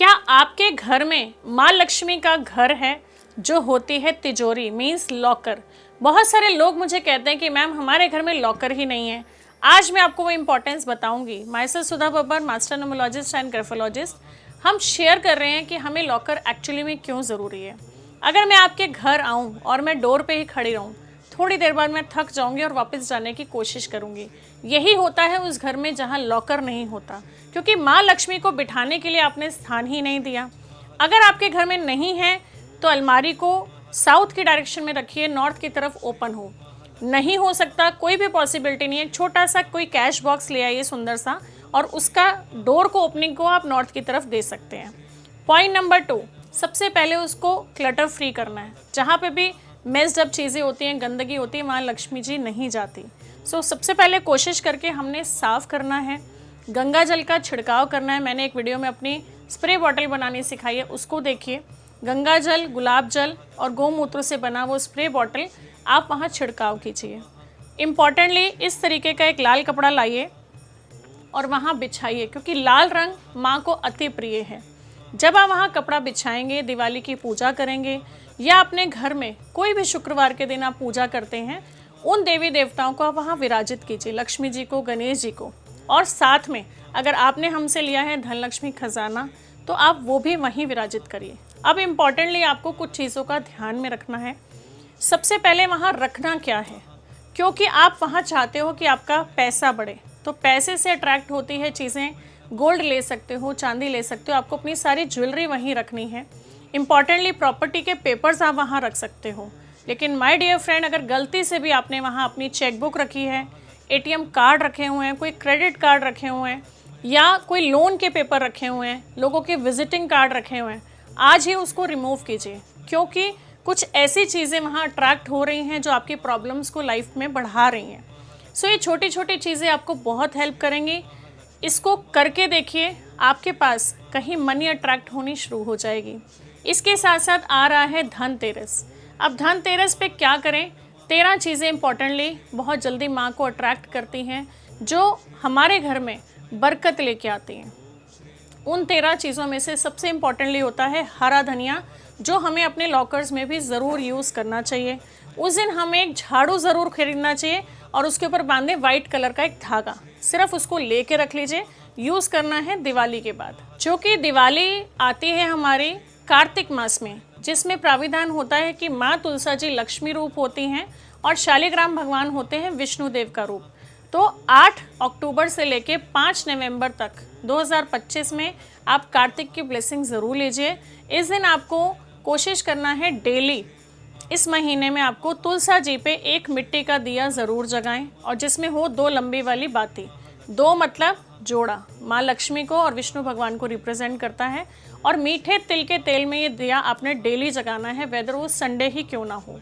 क्या आपके घर में माँ लक्ष्मी का घर है जो होती है तिजोरी मीन्स लॉकर। बहुत सारे लोग मुझे कहते हैं कि मैम हमारे घर में लॉकर ही नहीं है। आज मैं आपको वो इम्पोर्टेंस बताऊंगी। My self Sudha Babbar, master numerologist and graphologist. हम शेयर कर रहे हैं कि हमें लॉकर एक्चुअली में क्यों ज़रूरी है। अगर मैं आपके घर आऊँ और मैं डोर पे ही खड़ी रहूँ, थोड़ी देर बाद मैं थक जाऊंगी और वापस जाने की कोशिश करूंगी। यही होता है उस घर में जहां लॉकर नहीं होता, क्योंकि माँ लक्ष्मी को बिठाने के लिए आपने स्थान ही नहीं दिया। अगर आपके घर में नहीं है तो अलमारी को साउथ की डायरेक्शन में रखिए, नॉर्थ की तरफ ओपन हो। नहीं हो सकता, कोई भी पॉसिबिलिटी नहीं है। छोटा सा कोई कैश बॉक्स ले आइए सुंदर सा, और उसका डोर को ओपनिंग को आप नॉर्थ की तरफ दे सकते हैं। पॉइंट नंबर 2, सबसे पहले उसको क्लटर फ्री करना है। जहाँ पे भी मेस्ड अप चीज़ें होती हैं, गंदगी होती है, वहाँ लक्ष्मी जी नहीं जाती। सबसे पहले कोशिश करके हमने साफ़ करना है। गंगा जल का छिड़काव करना है। मैंने एक वीडियो में अपनी स्प्रे बॉटल बनानी सिखाई है, उसको देखिए। गंगा जल, गुलाब जल और गौमूत्र से बना वो स्प्रे बॉटल आप वहाँ छिड़काव कीजिए। इम्पॉर्टेंटली इस तरीके का एक लाल कपड़ा लाइए और वहाँ बिछाइए, क्योंकि लाल रंग माँ को अति प्रिय है। जब आप वहाँ कपड़ा बिछाएंगे, दिवाली की पूजा करेंगे या अपने घर में कोई भी शुक्रवार के दिन आप पूजा करते हैं, उन देवी देवताओं को आप वहाँ विराजित कीजिए, लक्ष्मी जी को, गणेश जी को। और साथ में अगर आपने हमसे लिया है धनलक्ष्मी खजाना, तो आप वो भी वहीं विराजित करिए। अब इम्पॉर्टेंटली आपको कुछ चीज़ों का ध्यान में रखना है। सबसे पहले वहाँ रखना क्या है, क्योंकि आप वहाँ चाहते हो कि आपका पैसा बढ़े, तो पैसे से अट्रैक्ट होती है चीज़ें। गोल्ड ले सकते हो, चांदी ले सकते हो, आपको अपनी सारी ज्वेलरी वहीं रखनी है। इम्पॉर्टेंटली प्रॉपर्टी के पेपर्स आप वहाँ रख सकते हो। लेकिन माय डियर फ्रेंड, अगर गलती से भी आपने वहाँ अपनी चेकबुक रखी है, एटीएम कार्ड रखे हुए हैं, कोई क्रेडिट कार्ड रखे हुए हैं, या कोई लोन के पेपर रखे हुए हैं, लोगों के विजिटिंग कार्ड रखे हुए हैं, आज ही उसको रिमूव कीजिए, क्योंकि कुछ ऐसी चीज़ें वहाँ अट्रैक्ट हो रही हैं जो आपकी प्रॉब्लम्स को लाइफ में बढ़ा रही हैं। ये छोटी छोटी चीज़ें आपको बहुत हेल्प करेंगी। इसको करके देखिए, आपके पास कहीं मनी अट्रैक्ट होनी शुरू हो जाएगी। इसके साथ साथ आ रहा है धनतेरस। अब धनतेरस पे क्या करें? 13 चीज़ें इंपॉर्टेंटली बहुत जल्दी माँ को अट्रैक्ट करती हैं, जो हमारे घर में बरकत लेके आती हैं। उन 13 चीज़ों में से सबसे इम्पॉर्टेंटली होता है हरा धनिया, जो हमें अपने लॉकर्स में भी ज़रूर यूज़ करना चाहिए। उस दिन हमें एक झाड़ू ज़रूर खरीदना चाहिए और उसके ऊपर बांधे वाइट कलर का एक धागा, सिर्फ उसको लेके रख लीजिए। यूज़ करना है दिवाली के बाद, जो कि दिवाली आती है हमारी कार्तिक मास में, जिसमें प्राविधान होता है कि माँ तुलसा जी लक्ष्मी रूप होती हैं और शालिग्राम भगवान होते हैं विष्णुदेव का रूप। तो 8 अक्टूबर से लेके 5 नवंबर तक 2025 में आप कार्तिक की ब्लेसिंग ज़रूर लीजिए। इस दिन आपको कोशिश करना है डेली, इस महीने में आपको तुलसा जी पे एक मिट्टी का दिया ज़रूर जगाएं, और जिसमें हो 2 लंबी वाली बाती। 2 मतलब जोड़ा, माँ लक्ष्मी को और विष्णु भगवान को रिप्रेजेंट करता है। और मीठे तिल के तेल में ये दिया आपने डेली जगाना है, वेदर वो संडे ही क्यों ना हो।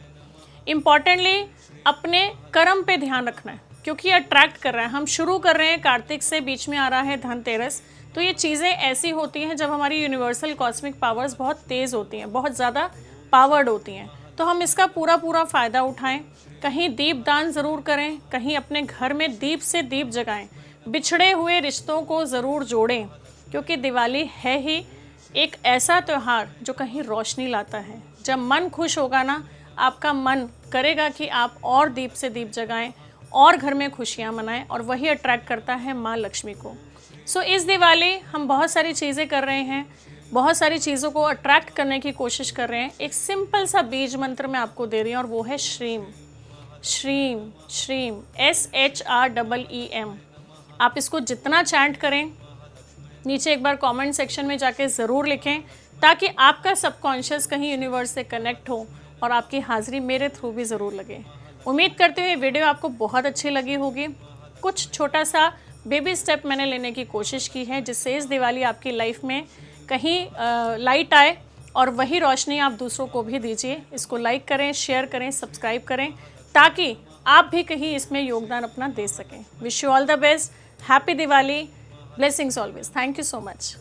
इम्पॉर्टेंटली अपने कर्म पे ध्यान रखना है, क्योंकि अट्रैक्ट कर रहा है। हम शुरू कर रहे हैं कार्तिक से, बीच में आ रहा है धनतेरस। तो ये चीज़ें ऐसी होती हैं जब हमारी यूनिवर्सल कॉस्मिक पावर्स बहुत तेज़ होती हैं, बहुत ज़्यादा पावर्ड होती हैं, तो हम इसका पूरा फ़ायदा उठाएं। कहीं दीप दान ज़रूर करें, कहीं अपने घर में दीप से दीप जगाएं, बिछड़े हुए रिश्तों को ज़रूर जोड़ें, क्योंकि दिवाली है ही एक ऐसा त्यौहार जो कहीं रोशनी लाता है। जब मन खुश होगा ना, आपका मन करेगा कि आप और दीप से दीप जगाएं और घर में खुशियां मनाएं, और वही अट्रैक्ट करता है माँ लक्ष्मी को। इस दिवाली हम बहुत सारी चीज़ें कर रहे हैं, बहुत सारी चीज़ों को अट्रैक्ट करने की कोशिश कर रहे हैं। एक सिंपल सा बीज मंत्र मैं आपको दे रही हूँ, और वो है श्रीम। श्रीम श्रीम SHREEM। आप इसको जितना चैंट करें, नीचे एक बार कमेंट सेक्शन में जाके ज़रूर लिखें, ताकि आपका सबकॉन्शियस कहीं यूनिवर्स से कनेक्ट हो और आपकी हाज़िरी मेरे थ्रू भी ज़रूर लगे। उम्मीद करते हुए वीडियो आपको बहुत अच्छी लगी होगी। कुछ छोटा सा बेबी स्टेप मैंने लेने की कोशिश की है, जिससे इस दिवाली आपकी लाइफ में कहीं लाइट आए, और वही रोशनी आप दूसरों को भी दीजिए। इसको लाइक करें, शेयर करें, सब्सक्राइब करें, ताकि आप भी कहीं इसमें योगदान अपना दे सकें। Wish you all the best, happy Diwali, blessings always. Thank you so much.